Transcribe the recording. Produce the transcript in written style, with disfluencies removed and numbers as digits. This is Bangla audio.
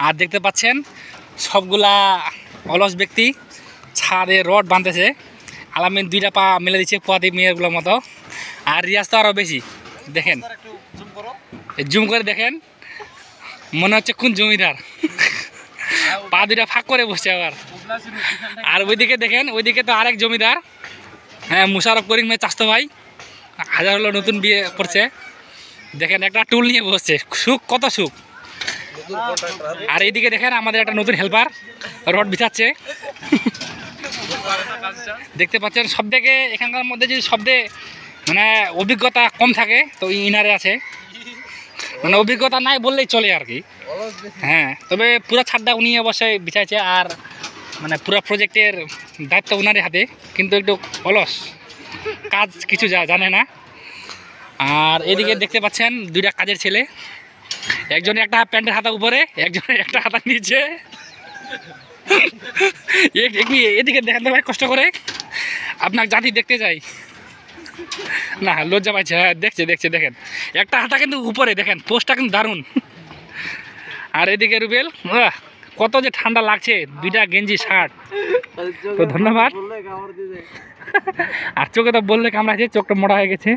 আর দেখতে পাচ্ছেন সবগুলা অলস ব্যক্তি ছাদে রড বাঁধতেছে। আলামিন দুইটা পা মেলে দিচ্ছে পোয়াতি মেয়েরগুলোর মতো, আর রিয়াজ তো আরও বেশি। দেখেন জুম করে দেখেন, মনে হচ্ছে কোন জমিদার, পা দুইটা ফাঁক করে বসছে আবার। আর ওইদিকে দেখেন, ওইদিকে তো আরেক জমিদার, হ্যাঁ মুশারফ করিম চাস্তো ভাই, হাজার হলো নতুন বিয়ে করছে। দেখেন একটা টুল নিয়ে বসছে, সুখ কত সুখ। আর এইদিকে দেখেন আমাদের একটা নতুন হেল্পার রড বিছাচ্ছে। দেখতে পাচ্ছেন সব থেকে এখানকার মধ্যে যদি শব্দে মানে অভিজ্ঞতা কম থাকে তো ইনারে আছে, মানে অভিজ্ঞতা নাই বললেই চলে আর কি। হ্যাঁ, তবে পুরো ছাদটা উনি অবশ্যই বিছাইছে, আর মানে পুরো প্রজেক্টের দায়িত্ব উনারই হাতে, কিন্তু একটু অলস, কাজ কিছু জানে না। আর এদিকে দেখতে পাচ্ছেন দুইটা কাজের ছেলে, একজনের একটা প্যান্টের হাতা উপরে, একজনের একটা হাতা নিচে। এদিকে দেখেন তো ভাই, কষ্ট করে আপনার জাতি দেখতে যাই না, লজ্জা পাইছে। হ্যাঁ দেখছে দেখেন একটা হাতা কিন্তু উপরে, দেখেন পোস্টটা কিন্তু দারুণ। আর এদিকে রুবেল, কত যে ঠান্ডা লাগছে, দুইটা গেঞ্জি শার্ট, তো ধন্যবাদ। আর চোখে তো বললে কামড়াচ্ছে, চোখটা মোটা হয়ে গেছে।